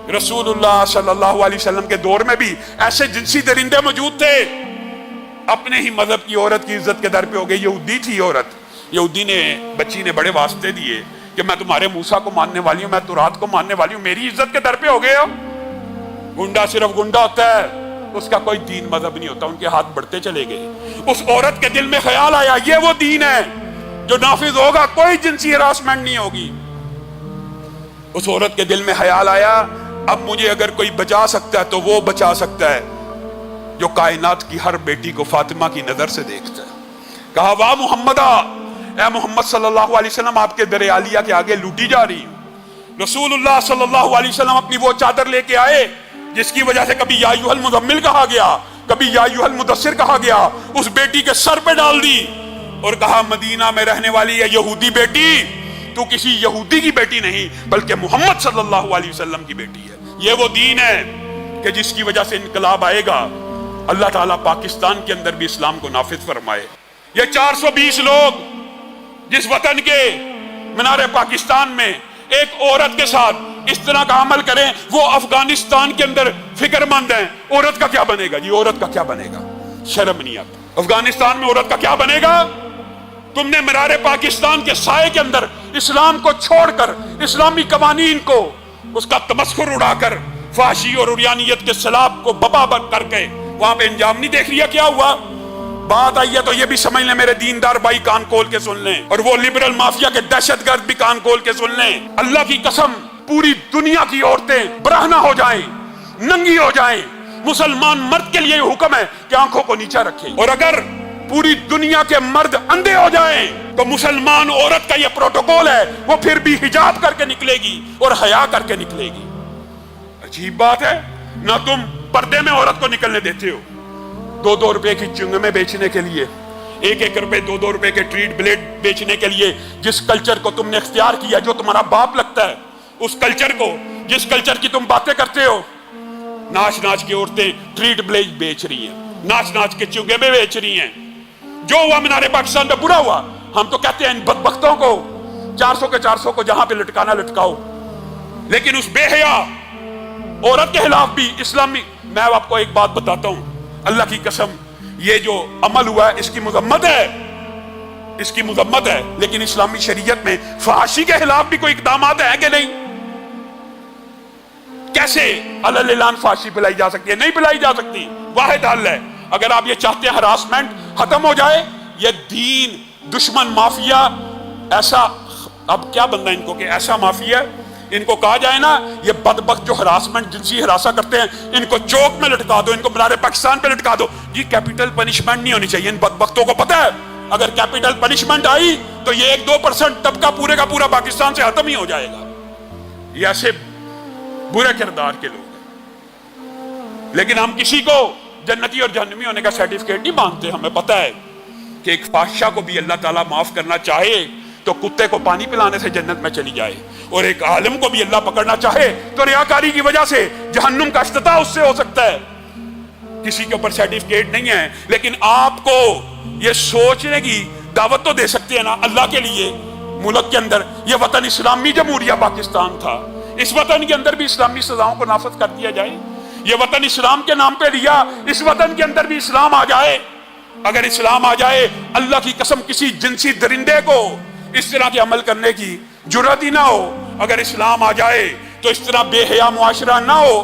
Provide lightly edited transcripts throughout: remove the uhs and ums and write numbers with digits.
रसूलुल्लाह सल्लल्लाहु अलैहि वसल्लम के दौर में भी ऐसे जिनसी दरिंदे मौजूद थे। अपने ही मजहब की औरत की इज्जत के दर पे हो गई। यहूदी थी औरत, यहूदी ने बच्ची ने बड़े वास्ते दिए कि मैं तुम्हारे मूसा को मानने वाली हूँ, मैं तुरात को मानने वाली हूँ, मेरी इज्जत के दर पे हो गए हो। गुंडा सिर्फ गुंडा होता है, उसका कोई दीन मजहब नहीं होता। उनके हाथ बढ़ते चले गए। उस औरत के दिल में ख्याल आया ये वो दीन है जो नाफिज होगा, कोई जिनसी हरासमेंट नहीं होगी। उस औरत के दिल में ख्याल आया अब मुझे अगर कोई बचा सकता है तो वो बचा सकता है जो कायनात की हर बेटी को फातिमा की नजर से देखता है। कहा वाह मुहम्मदा, ए मोहम्मद सल्लल्लाहु अलैहि वसल्लम आपके दर आलिया के आगे लूटी जा रही हूं। रसूलुल्लाह सल्लल्लाहु अलैहि वसल्लम अपनी वो चादर लेके आए जिसकी वजह से कभी या अय्युहल मुज़म्मिल कहा गया, कभी या अय्युहल मुदस्सिर कहा गया। उस बेटी के सर पे डाल दी और कहा मदीना में रहने वाली है यहूदी बेटी, तू किसी यहूदी की बेटी नहीं बल्कि मोहम्मद सल्लल्लाहु अलैहि वसल्लम की बेटी है। ये वो दीन है कि जिसकी वजह से इनकलाब आएगा। अल्लाह ताला पाकिस्तान के अंदर भी इस्लाम को नाफिज फरमाए। ये 420 लोग जिस वतन के मीनारे पाकिस्तान में एक औरत के साथ इस तरह का अमल करें, वो अफगानिस्तान के अंदर फिक्रमंद हैं। औरत का क्या बनेगा जी? औरत का क्या बनेगा? शर्म नहीं आता। अफगानिस्तान में औरत का क्या बनेगा? तुमने मीनारे पाकिस्तान के साए के अंदर इस्लाम को छोड़कर इस्लामी कवानीन को उसका तमस्खुर उड़ाकर फाशी और उरियानियत के सलाब को बपा करके वहां पे अंजाम नहीं देख लिया। क्या हुआ? बात आई है तो ये भी समझ लें मेरे दीनदार भाई, कान खोल के सुन लें, और वो लिबरल माफिया के दहशतगर्द भी कान खोल के सुन लें। अल्लाह की कसम पूरी दुनिया की औरतें बरहना हो जाएं, नंगी हो जाएं, मुसलमान मर्द के लिए हुक्म है कि आंखों को नीचा रखें। और अगर पूरी दुनिया के मर्द अंधे हो जाएं तो मुसलमान औरत का यह प्रोटोकॉल है, वो फिर भी हिजाब करके निकलेगी और हया करके निकलेगी। अजीब बात है ना, तुम पर्दे में औरत को निकलने देते हो। 2-2 रुपए की चुंगमें बेचने के लिए, 1-1 रुपए 2-2 रुपए के ट्रीट ब्लेड बेचने के लिए जिस कल्चर को तुमने इख्तियार किया, जो तुम्हारा बाप लगता है, उस कल्चर को, जिस कल्चर की तुम बातें करते हो, नाच नाच के औरतें ट्रीट ब्लेड बेच रही हैं, नाच नाच के चुंगमें बेच रही हैं। जो हुआ मीनारे पाकिस्तान में बुरा हुआ। हम तो कहते हैं इन बदबख्तों को 400 के 400 को जहां पे लटकाना लटकाओ, लेकिन उस बेहया औरत के खिलाफ भी इस्लामी, मैं आपको एक बात बताता हूं, अल्लाह की कसम, ये जो अमल हुआ है इसकी मुजम्मत है, इसकी मुजम्मत है, लेकिन इस्लामी शरीयत में फाशी के खिलाफ भी कोई इक़दामात है कि नहीं? कैसे अलल ऐलान फाशी पिलाई जा सकती है? नहीं पिलाई जा सकती। वाहिद हल है, अगर आप ये चाहते हैं हरासमेंट खत्म हो जाए, ये दीन दुश्मन माफिया ऐसा, अब क्या बनना इनको कि ऐसा माफिया, इनको कहा जाए ना ये बदबख्त जो हरासमेंट जिनसी हरासा करते हैं, इनको चौक में लटका दो, इनको मीनारे पाकिस्तान पे लटका दो। ये कैपिटल पनिशमेंट नहीं होनी चाहिए। इन बदबख्तों को पता है अगर कैपिटल पनिशमेंट आई तो ये 1-2% तबका पूरे का पूरा पाकिस्तान से खत्म ही हो जाएगा। ये ऐसे बुरे किरदार के लोग हैं। लेकिन हम किसी को जन्नती और जहन्नमी होने का सर्टिफिकेट नहीं मांगते। हमें पता है कि एक फाहिशा को भी अल्लाह ताला माफ करना चाहे तो कुत्ते को पानी पिलाने से जन्नत में चली जाए, और एक आलिम को भी अल्लाह पकड़ना चाहे तो रियाकारी की वजह से जहन्नुम का इफ्तिताह उससे हो सकता है। किसी के ऊपर सर्टिफिकेट नहीं है, लेकिन आपको ये सोचने की दावत तो दे सकते हैं ना, अल्लाह के लिए मुल्क के अंदर ये वतन इस्लामी जमहूरिया पाकिस्तान था, इस वतन के अंदर भी इस्लामी सजाओं को नाफिज कर दिया जाए। ये वतन इस्लाम के नाम पे लिया, इस वतन के अंदर भी इस्लाम आ जाए। अगर इस्लाम आ जाए, अल्लाह की कसम किसी जिनसी दरिंदे को इस तरह के अमल करने की जुर्रत ही ना हो। अगर इस्लाम आ जाए तो इस तरह बेहया मुआशरा ना हो।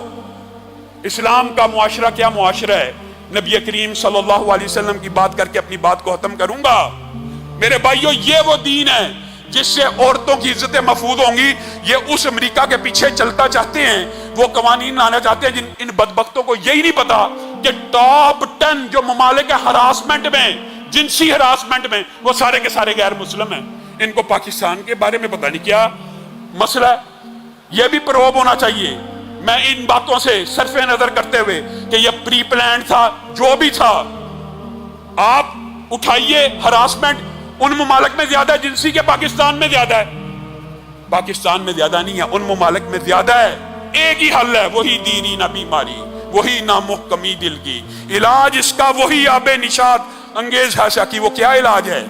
इस्लाम का मुआशरा क्या मुआशरा है? नबी करीम सल्लल्लाहु अलैहि वसल्लम की बात करके अपनी बात को खत्म करूंगा। मेरे भाइयों, ये वो दीन है जिससे औरतों की इज्जतें महफूज होंगी। ये उस अमेरिका के पीछे चलता चाहते हैं, वो कवानीन लाना चाहते हैं जिन इन बदबख्तों को यही नहीं पता कि टॉप 10 जो ममालिक है हरासमेंट में, जिनसी हरासमेंट में, वो सारे के सारे गैर मुस्लिम हैं। इनको पाकिस्तान के बारे में पता नहीं क्या मसला है। यह भी प्रोब होना चाहिए। मैं इन बातों से सरफे नजर करते हुए कि यह प्री प्लान था, जो भी था, आप उठाइए। हरासमेंट उन ममालिक में ज्यादा है जिनसी के पाकिस्तान में ज्यादा है। पाकिस्तान में ज्यादा नहीं है, उन ममालिक में ज्यादा है। एक ही हल है, वही दीनी ना बीमारी, वही ना मुहकमी दिल की, इलाज इसका वही आबे निशात अंगेज हाशा की। वो क्या इलाज है?